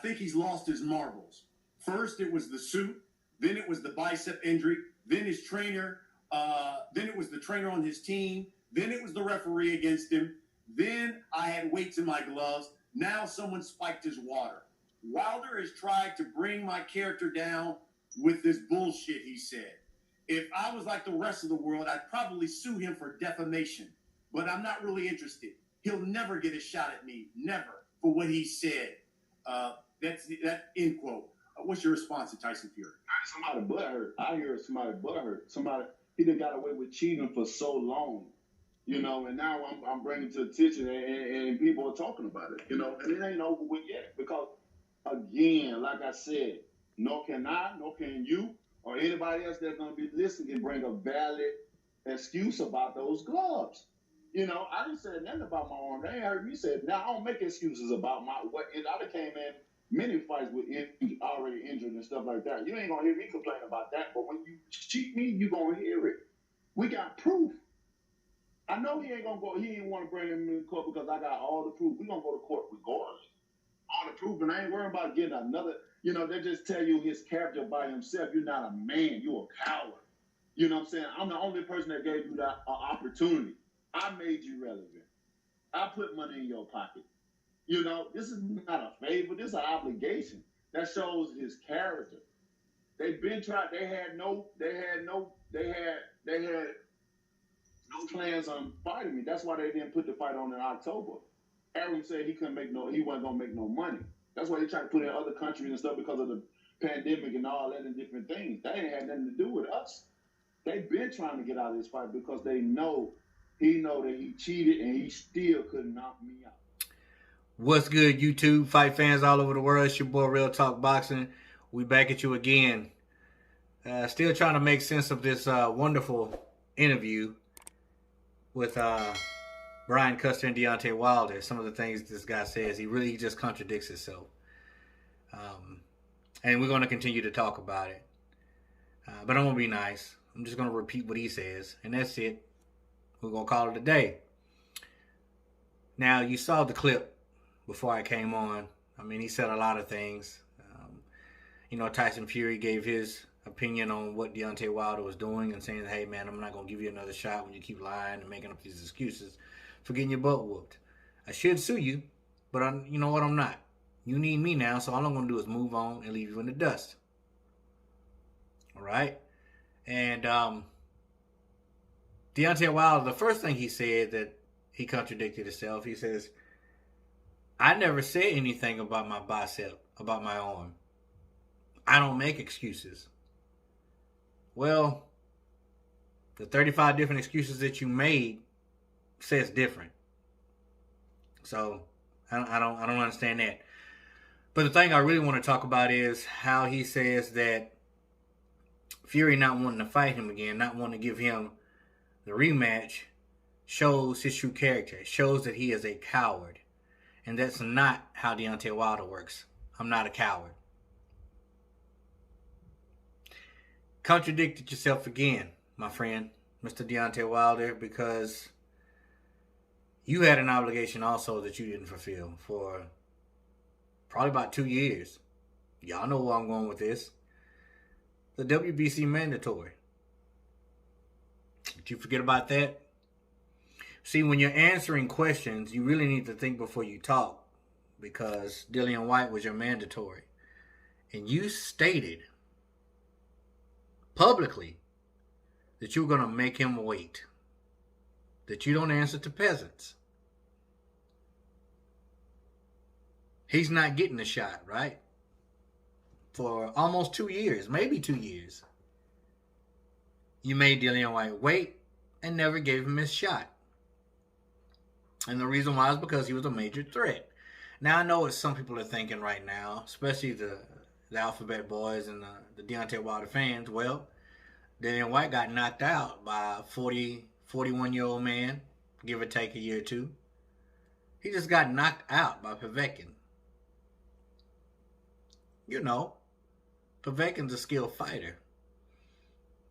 think he's lost his marbles. First, it was the suit. Then it was the bicep injury. Then his trainer. Then it was the trainer on his team. Then it was the referee against him. Then I had weights in my gloves. Now someone spiked his water. Wilder has tried to bring my character down with this bullshit he said. If I was like the rest of the world, I'd probably sue him for defamation. But I'm not really interested. He'll never get a shot at me. Never. For what he said. That end quote. What's your response to Tyson Fury? Somebody butthurt. I hear somebody butthurt. He done got away with cheating for so long, you know, and now I'm bringing to attention and people are talking about it, you know, and it ain't over with yet because, again, like I said, nor can I, nor can you, or anybody else that's going to be listening can bring a valid excuse about those gloves. You know, I didn't say nothing about my arm. They ain't heard me say it. Now, I don't make excuses about what I done came in many fights with already injured and stuff like that. You ain't going to hear me complain about that, but when you cheat me, you going to hear it. We got proof. I know he ain't going to go, he ain't want to bring him in court because I got all the proof. We going to go to court regardless. All the proof, and I ain't worried about getting another, you know, they just tell you his character by himself. You're not a man. You're a coward. You know what I'm saying? I'm the only person that gave you that opportunity. I made you relevant. I put money in your pocket. You know, this is not a favor. This is an obligation. That shows his character. They've been trying. They had no plans on fighting me. That's why they didn't put the fight on in October. Aaron said he wasn't gonna make no money. That's why they tried to put it in other countries and stuff because of the pandemic and all that and different things. That ain't had nothing to do with us. They've been trying to get out of this fight because they know that he cheated and he still couldn't knock me out. What's good, YouTube fight fans all over the world? It's your boy Real Talk Boxing. We back at you again. Still trying to make sense of this wonderful interview with Brian Custer and Deontay Wilder. Some of the things this guy says, he just contradicts himself. And we're going to continue to talk about it. But I'm going to be nice. I'm just going to repeat what he says. And that's it. We're going to call it a day. Now, you saw the clip before I came on. I mean, he said a lot of things. You know, Tyson Fury gave his opinion on what Deontay Wilder was doing and saying, hey, man, I'm not going to give you another shot when you keep lying and making up these excuses for getting your butt whooped. I should sue you, but you know what? I'm not. You need me now, so all I'm going to do is move on and leave you in the dust. All right? And Deontay Wilder, the first thing he said that he contradicted himself, he says, I never said anything about my bicep, about my arm. I don't make excuses. Well, the 35 different excuses that you made says different. So I don't understand that. But the thing I really want to talk about is how he says that Fury not wanting to fight him again, not wanting to give him the rematch, shows his true character. It shows that he is a coward. And that's not how Deontay Wilder works. I'm not a coward. Contradicted yourself again, my friend, Mr. Deontay Wilder, because you had an obligation also that you didn't fulfill for probably about 2 years. Y'all know where I'm going with this. The WBC mandatory. Did you forget about that? See, when you're answering questions, you really need to think before you talk, because Dillian Whyte was your mandatory. And you stated publicly that you were going to make him wait. That you don't answer to peasants. He's not getting a shot, right? For almost 2 years, maybe 2 years. You made Dillian Whyte wait and never gave him his shot. And the reason why is because he was a major threat. Now, I know what some people are thinking right now, especially the Alphabet Boys and the Deontay Wilder fans. Well, Dillian Whyte got knocked out by a 41-year-old man, give or take a year or two. He just got knocked out by Povetkin. You know, Povetkin's a skilled fighter.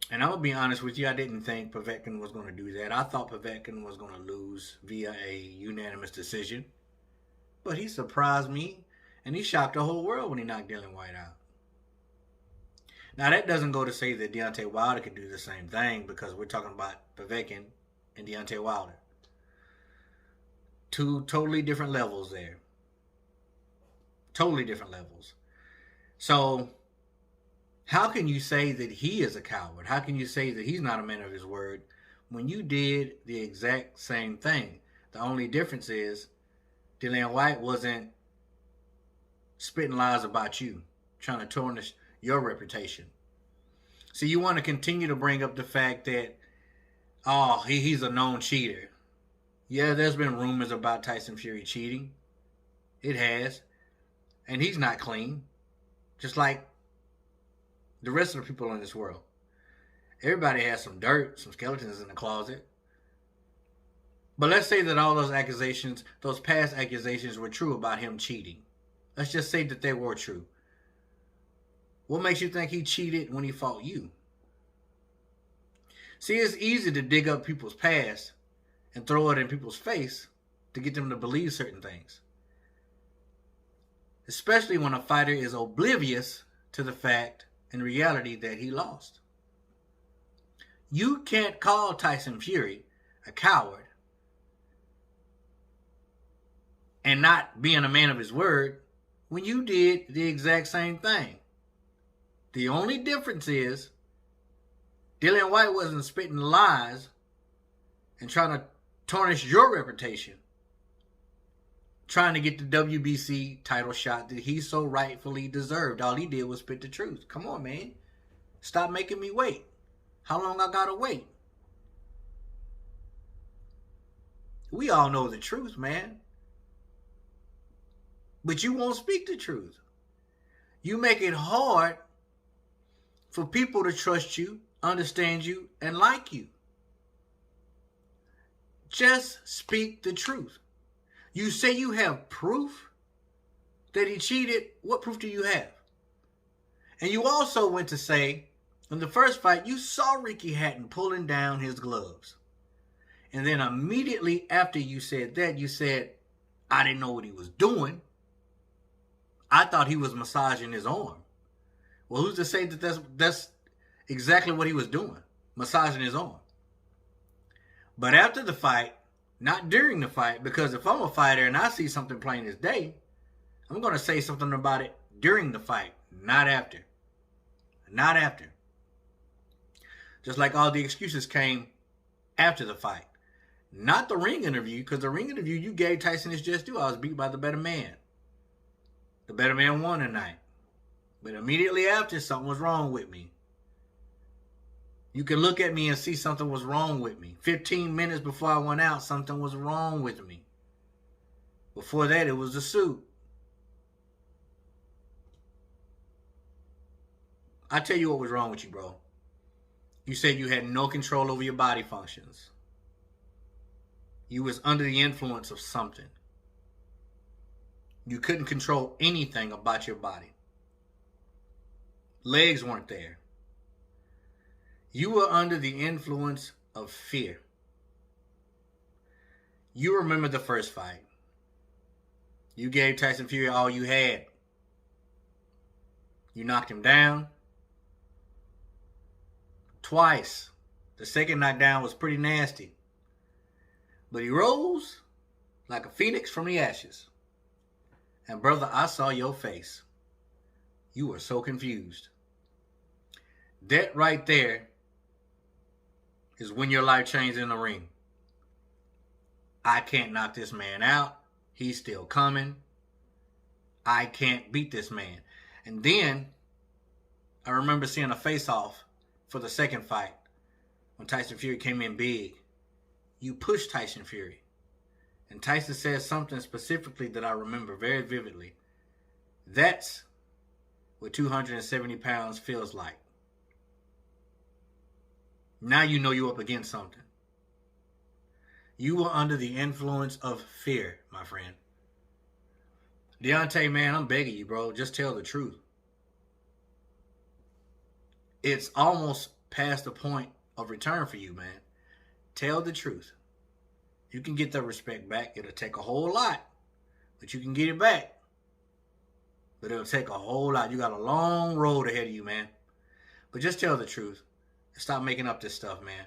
And I'm going to be honest with you, I didn't think Povetkin was going to do that. I thought Povetkin was going to lose via a unanimous decision. But he surprised me And he shocked the whole world when he knocked Dillian White out. Now, that doesn't go to say that Deontay Wilder could do the same thing, because we're talking about Povetkin and Deontay Wilder. Two totally different levels there. Totally different levels. So, how can you say that he is a coward? How can you say that he's not a man of his word when you did the exact same thing? The only difference is Dillian White wasn't spitting lies about you, trying to tarnish your reputation. So you want to continue to bring up the fact that, oh, he's a known cheater. Yeah, there's been rumors about Tyson Fury cheating. It has. And he's not clean. Just like the rest of the people in this world. Everybody has some dirt, some skeletons in the closet. But let's say that all those accusations, those past accusations, were true about him cheating. Let's just say that they were true. What makes you think he cheated when he fought you? See, it's easy to dig up people's past and throw it in people's face to get them to believe certain things. Especially when a fighter is oblivious to the fact and reality that he lost. You can't call Tyson Fury a coward and not being a man of his word when you did the exact same thing. The only difference is Dillian White wasn't spitting lies and trying to tarnish your reputation, trying to get the WBC title shot that he so rightfully deserved. All he did was spit the truth. Come on, man. Stop making me wait. How long I gotta wait? We all know the truth, man. But you won't speak the truth. You make it hard for people to trust you, understand you, and like you. Just speak the truth. You say you have proof that he cheated. What proof do you have? And you also went to say, in the first fight, you saw Ricky Hatton pulling down his gloves. And then immediately after you said that, you said, I didn't know what he was doing. I thought he was massaging his arm. Well, who's to say that that's exactly what he was doing? Massaging his arm. But after the fight, not during the fight, because if I'm a fighter and I see something plain as day, I'm going to say something about it during the fight, not after. Not after. Just like all the excuses came after the fight. Not the ring interview, because the ring interview, you gave Tyson his just due. I was beat by the better man. The better man won tonight. But immediately after, something was wrong with me. You can look at me and see something was wrong with me. 15 minutes before I went out, something was wrong with me. Before that, it was the suit. I tell you what was wrong with you, bro. You said you had no control over your body functions. You was under the influence of something. You couldn't control anything about your body. Legs weren't there. You were under the influence of fear. You remember the first fight. You gave Tyson Fury all you had. You knocked him down twice. The second knockdown was pretty nasty. But he rose like a phoenix from the ashes. And brother, I saw your face. You were so confused. That right there is when your life changed in the ring. I can't knock this man out. He's still coming. I can't beat this man. And then I remember seeing a face-off for the second fight when Tyson Fury came in big. You pushed Tyson Fury. And Tyson said something specifically that I remember very vividly. That's what 270 pounds feels like. Now you know you're up against something. You were under the influence of fear, my friend. Deontay, man, I'm begging you, bro. Just tell the truth. It's almost past the point of return for you, man. Tell the truth. You can get the respect back. It'll take a whole lot, but you can get it back. But it'll take a whole lot. You got a long road ahead of you, man. But just tell the truth. And stop making up this stuff, man.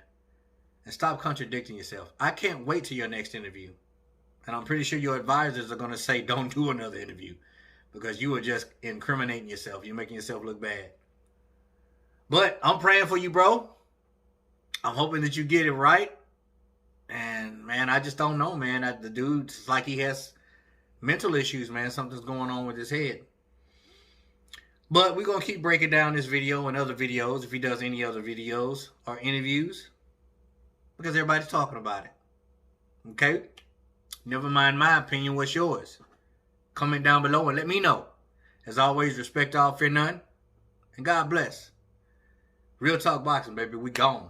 And stop contradicting yourself. I can't wait till your next interview. And I'm pretty sure your advisors are going to say, don't do another interview. Because you are just incriminating yourself. You're making yourself look bad. But I'm praying for you, bro. I'm hoping that you get it right. And, man, I just don't know, man. The dude's like he has mental issues, man. Something's going on with his head. But we're going to keep breaking down this video and other videos if he does any other videos or interviews. Because everybody's talking about it. Okay? Never mind my opinion. What's yours? Comment down below and let me know. As always, respect all, fear none. And God bless. Real Talk Boxing, baby. We gone.